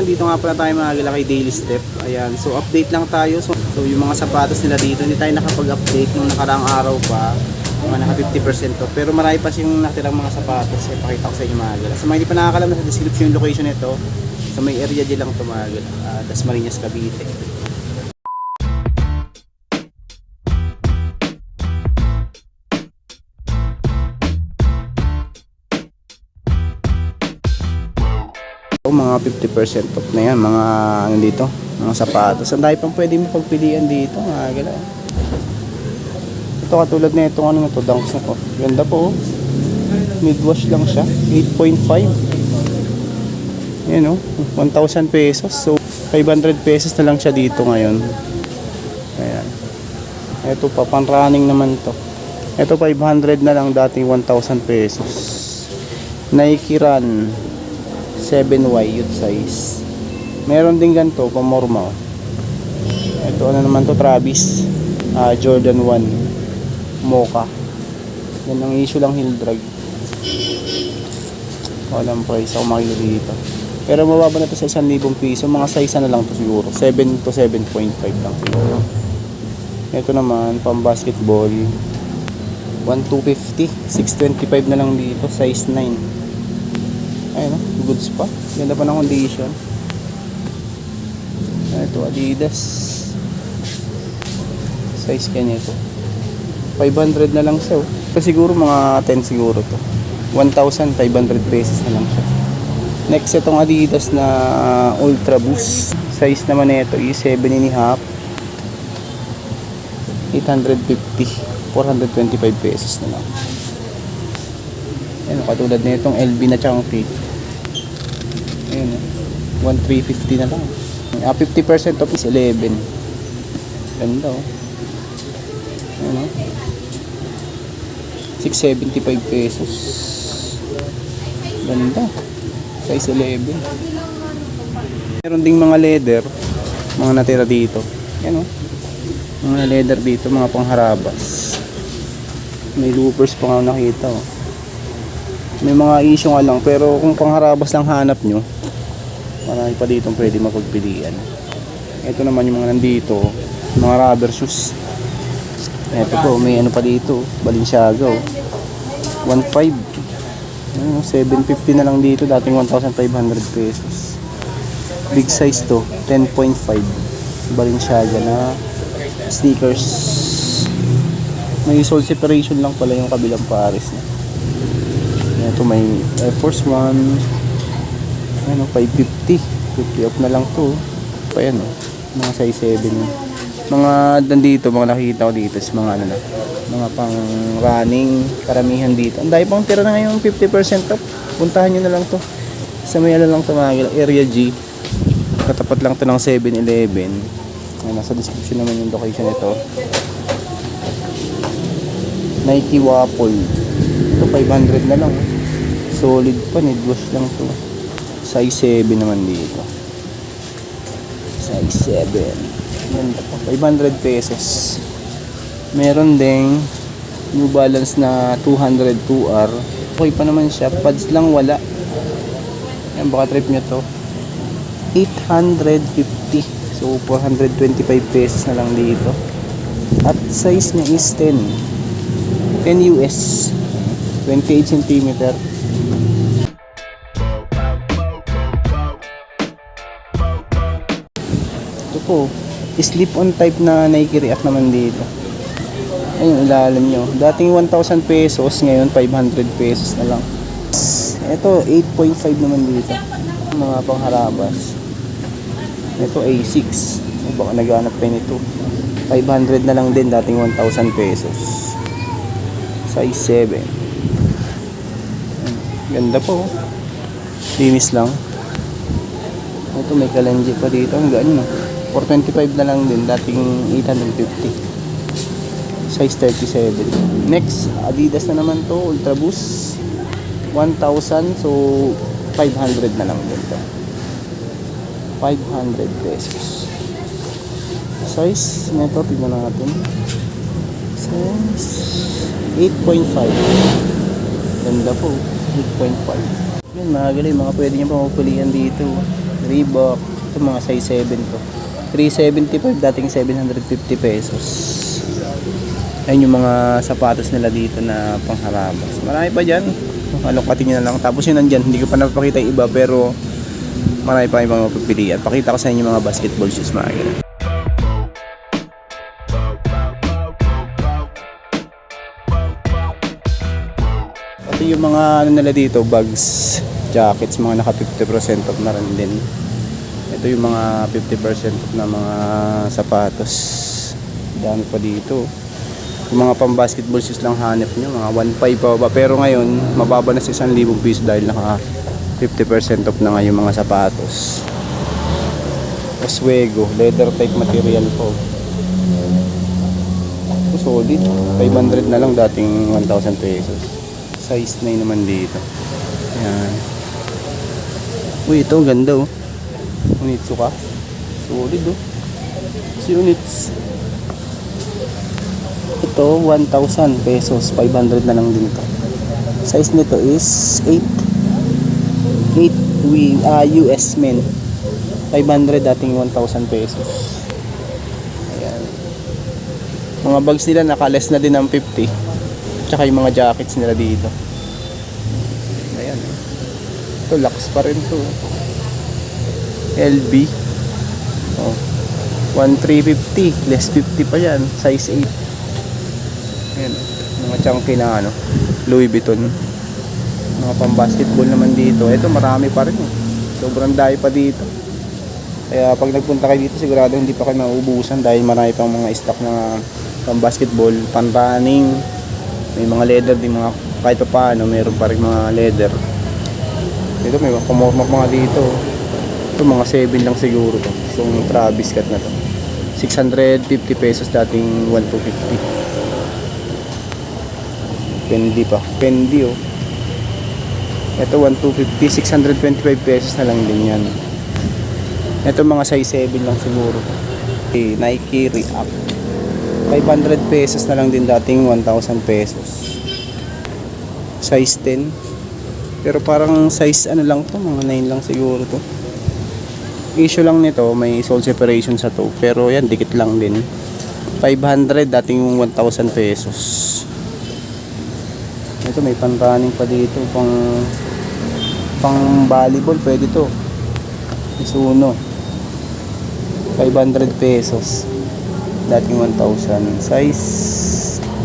Dito nga pala tayo mga gala kay Daily Step. Ayan, so update lang tayo. So yung mga sapatos nila dito, hindi tayo nakapag-update nung nakaraang araw pa. Mga naka 50% to. Pero marami pa siyang natirang mga sapatos. Eh, pakita ko sa inyo mga gala. Sa mga hindi pa nakakalam, sa description yung location nito. Sa may area dyan lang ito mga gala. Dasmariñas, Cavite. Mga 50% off na yan, mga ano dito, mga sapatos. Ang dahil pang pwede mo pagpilian dito mga gala. Ito katulad na itong ano na ito, Dunks na to. Ganda po, mid-wash lang siya, 8.5. Yan o, 1,000 pesos. So 500 pesos na lang siya dito ngayon. Ayan. Ito pa, pang running naman to. Ito 500 na lang, dating 1,000 pesos. Nike Run 7Y youth size. Meron din ganito pamorma. Ito ano naman to, Travis Jordan 1 Mocha. Yan ang issue lang, heel drag. Walang price ako makikita dito. Pero mababa na to sa 1,000 piso. Mga size na lang to siguro, 7 to 7.5 lang siguro. Ito naman pang basketball 1,250, 625 na lang dito, size 9. Ayun, goods pa. Ganda pa ng condition. Ito, Adidas. Size ganito. 500 na lang siya. Siguro mga 10 siguro to. 1,500 pesos na lang siya. Next, itong Adidas na Ultra Boost. Size naman nito is 7.5. 850. 425 pesos na lang. Ayan, katulad na itong LB na chunky. Ayan, 1,350 na lang. 50% off is 11. Ganda oh. Ayan, 675 pesos. Ganda. Size 11. Meron ding mga leather, mga natira dito. Ayan, mga leather dito, mga pangharabas. May loopers pa nga nakita oh. May mga issue nga lang, pero kung pangharabas lang hanap nyo, marami pa dito pwede mapagpilian. Ito naman yung mga nandito, mga rubber shoes. Ito po, may ano pa dito, Balenciaga 1,500. 750 na lang dito, dating 1,500 pesos. Big size to, 10.5. Balenciaga na sneakers. May sole separation lang pala yung kabilang pares na. Ito may Air Force 1, ano, 550 off na lang to. Pa yan mga size 7. Mga nandito, mga nakikita ko dito is mga ano na, mga pang running, karamihan dito. Ang dahil pang tira na ngayon 50% off. Puntahan nyo na lang to sa may ano lang to mga area G. Katapat lang to ng 7-Eleven. Nasa description naman yung location nito. Nike Waffle. Ito 500 na lang. Solid pa, need-wash lang to. Size 7 naman dito. Size 7. Ganda pa, 500 pesos. Meron ding New Balance na 200 2R. Okay pa naman siya. Pads lang wala. Yan, baka trip nyo to. 850. So 425 pesos na lang dito. At size niya is 10 US, 28 cm. Ito po, slip-on type na Nike React naman dito. Ayun, ilalim nyo. Dating 1,000 pesos, ngayon 500 pesos na lang. Ito, 8.5 naman dito. Mga pangharabas. Ito, A6. Baka naghanap pa nito. 500 na lang din, dating 1,000 pesos. Size 7. Ganda po. Linis lang. Ito may kalanji pa dito. Ang gaan no. 425 na lang din. Dating 850. Size 37. Next, Adidas na naman to. Ultra Boost. 1,000. So 500 na lang din to. 500 pesos. Size nito, tignan natin. Size 8.5. Ganda po, 8.5. Yan mga galing, mga pwede nyo pa mapilian dito. Reebok. Ito mga size 7 to. 375, dating 750 pesos. Ayun yung mga sapatos nila dito na pangharabas. Marami pa dyan. Alokatin nyo na lang. Tapos yun nandyan, hindi ko pa napapakita yung iba, pero marami pa ibang mapipilian. Pakita ko sa inyo mga basketball shoes, mga ganun. Ito yung mga ano nila dito, bags, jackets, mga naka 50% off na rin din. Ito yung mga 50% off na mga sapatos. Dami pa dito. Yung mga pang basketball shoes lang hanap nyo, mga 1.5 pa ba. Pero ngayon, mababa na sa 1,000 piso dahil naka 50% off na nga yung mga sapatos. Oswego, leather type material po. Solid, 500 na lang, dating 1,000 pesos. Size 9 naman dito. Ayan. Uy, ito ganda oh. Onitsuka. Solid oh. Si Onits. Ito 1,000 pesos, 500 na lang din to. Size nito is 8 US men. 500, dating 1,000 pesos. Ayan. Mga bags nila naka-less na din ng 50. Tsaka yung mga jackets nila dito. Ayan. Ito lax pa rin to. LB. Oh. 1,350, less 50 pa yan, size 8. Ayan, mga chunky na ano, Louis Vuitton. Mga pang basketball naman dito. Ito marami pa rin. Sobrang dami pa dito. Kaya pag nagpunta kayo dito, sigurado hindi pa kayo mauubusan dahil marami pang mga stock na pang basketball, pang running. May mga leather din, mga kahit pa paano, mayroon pa rin mga leather. Dito may mga pamormak mga dito. Ito mga 7 lang siguro to. So Travis cut na to. 650 pesos, dating 1,250. Fendi pa. Fendi oh. Ito 1,250, 625 pesos na lang din yan. Ito mga size 7 lang siguro. Okay, Nike React. 500 pesos na lang din, dating 1,000 pesos. Size 10. Pero parang size ano lang to, mga 9 lang siguro to. Issue lang nito, may sole separation sa toe. Pero yan, dikit lang din. 500, dating 1,000 pesos. Ito may pan-running pa dito, pang volleyball, pwede to. Isuno. 500 pesos. Dating 1,000. Size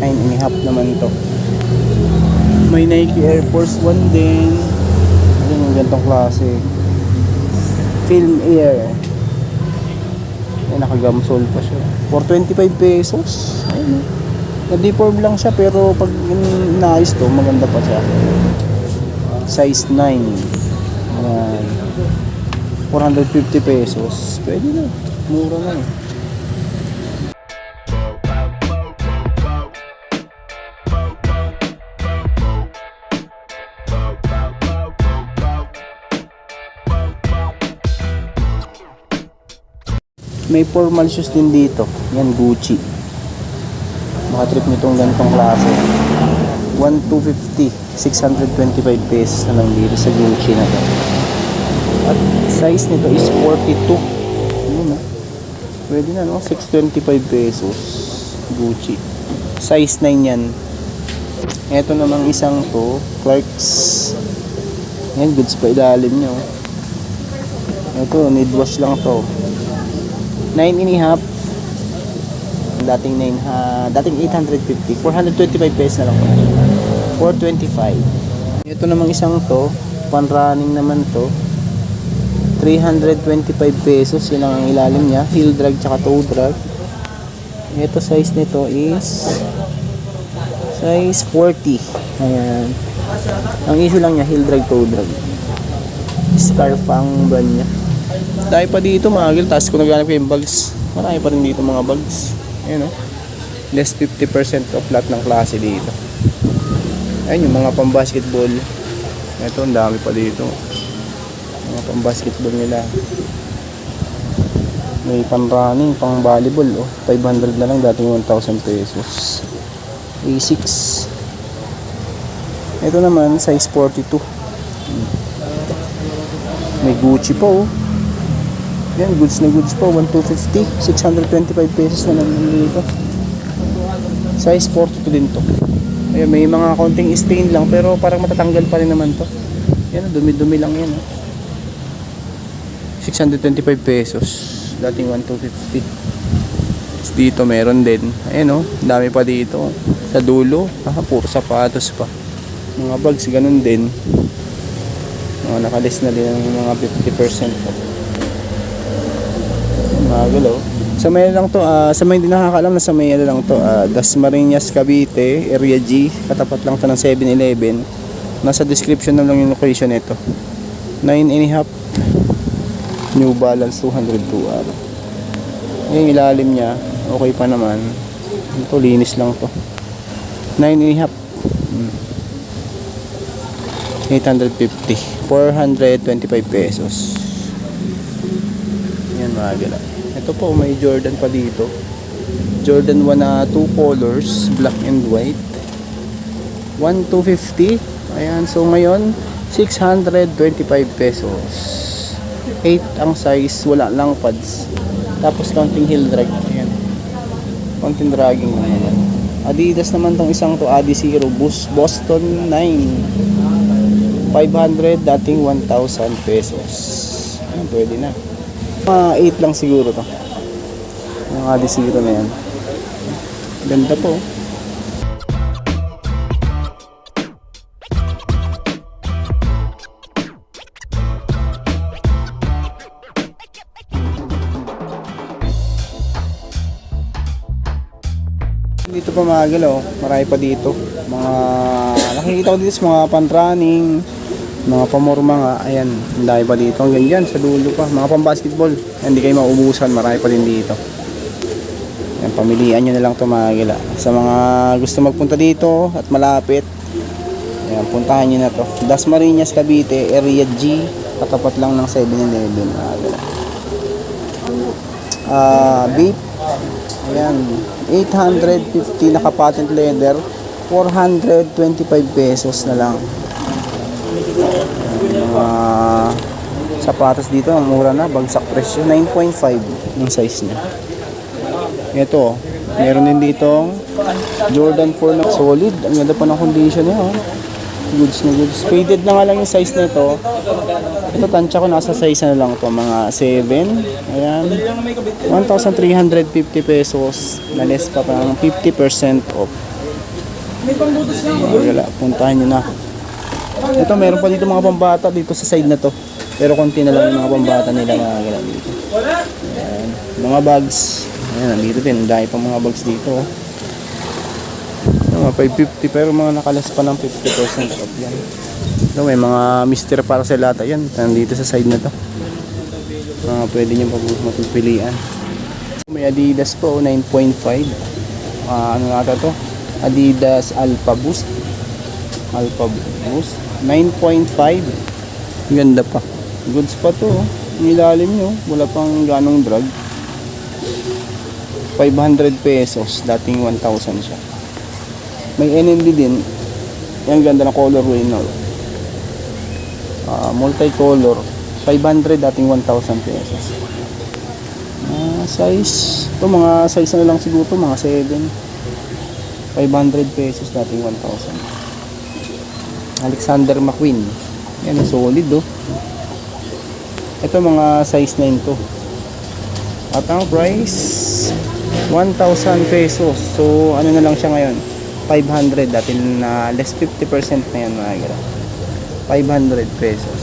9.5 naman to. May Nike Air Force 1 din. Ayun yung gantong klase. Film Air. Ay, nakagamsol pa siya. For 25 pesos. Ayun. Na-deform lang siya, pero pag inaayos to, maganda pa siya. Size 9. Ayan. 450 pesos. Pwede na. Mura na eh. May formal shoes din dito. Yan, Gucci. Makatrip nitong ganitong klase. 1,250, 625 pesos na lang dito sa Gucci na to. At size nito is 42. Yun na. Pwede na no, 625 pesos. Gucci. Size 9 yan. Ito namang isang to, Clarks. Yan, goods pa ilalim nyo. Ito, need wash lang to. 9.5. Dating 850. 425 pesos na lang. 425. Ito namang isang to, pan-running naman to. 325 pesos, yun ang ilalim niya. Heel drag tsaka toe drag. Ito size nito is size 40. Ayan. Ang issue lang niya, heel drag, toe drag. Scarf ang brand niya. Dahil pa dito mga gil, tapos kung naghanap kayo yung bags, marami pa rin dito mga bags. Ayan o. Less 50% off lahat ng klase dito. Ayan yung mga pang basketball. Ito, ang dami pa dito. Mga pang basketball nila. May pang running, pang volleyball oh. 500 na lang, dating 1,000 pesos. A6. Ito naman size 42. May Gucci po oh. Yan, goods na goods po. 1,250. 625 pesos na lang dito. Size 42 din to. Ayun, may mga konting stain lang pero parang matatanggal pa rin naman to. Yan, dumi-dumi lang yan. 625 pesos. Dating 1,250. Dito meron din. Ayan dami pa dito. Sa dulo, puro sapatos pa. Mga bags, ganun din. Nakalist na din ng mga 50% po. Mga galaw. Sa may lang to, sa may hindi nakakaalam na sa may lang to, Dasmariñas, Cavite, Area G, katapat lang to ng 7-Eleven. Nasa description na lang yung location nito. 9.5 New Balance 202R. Yung ilalim niya, okay pa naman. Ito, linis lang to. 9.5 850 425 pesos. Yan mga gala. Ito po, may Jordan pa dito. Jordan 1 na 2 colors, black and white. 1,250. Ayan, so ngayon 625 pesos. 8 ang size, wala lang pads. Tapos counting heel drag. Ayan. Counting dragging naman. Adidas naman tong isang to, Adi Zero Boston 9. 500, dating 1,000 pesos. Ayan, pwede na. 8 lang siguro to. Yung Adi Zero na yan. Ganda po. Dito pa mga galaw, marami pa dito. Mga nakikita ko dito sa mga pan-running, mga pamorma nga, ayan, dahil pa dito. Hanggang dyan, sa dulo pa, mga pang-basketball. Hindi kayo maubusan, marami pa din dito. Ayan, pamilian nyo na lang ito mga gala. Sa mga gusto magpunta dito at malapit, ayan, puntahan nyo na to. Dasmariñas, Cavite, Area G, katapat lang ng 7-Eleven mga gala. Vape, ayan, 850 naka patent leather, 425 pesos na lang. Mga sapatos dito, ang mura na, bagsak presyo, 9.5 yung size niya. Ito, meron din dito Jordan 4 na solid, ang ganda pa ng condition niya. Goods na goods. Faded na nga lang yung size nito. Ito, tansya ko nasa size na lang to, mga 7. Ayan, 1,350 pesos na less pa, parang 50% off. Wala, puntahan nyo na. Ito, meron pa dito mga pambata dito sa side na to, pero konti na lang yung mga pambata nila mga gala dito. Ayan, mga bags. Ayan, nandito din, dahil pa mga bags dito. Mga 550 pero mga nakalas pa ng 50% off yan. So, may mga Mr. Parcel ata yan, nandito sa side na to. Pwede nyo mapipilian. May Adidas po, 9.5. Ano nata to? Adidas Alpha Boost. 9.5. Ganda pa. Goods pa to. Ang ilalim nyo, wala pang ganong drag. 500 pesos, dating 1,000 siya. May NMD din. Yung ganda na colorway na. Multicolor. 500, dating 1,000 pesos. Size. Ito, mga size na lang siguro. Mga 7. 500 pesos, dating 1,000. Alexander McQueen. Yan, solid Ito, mga size 9 to. At ang price, 1,000 pesos. So, ano na lang siya ngayon? 500, dati na less 50% na yan mga gara. 500 pesos.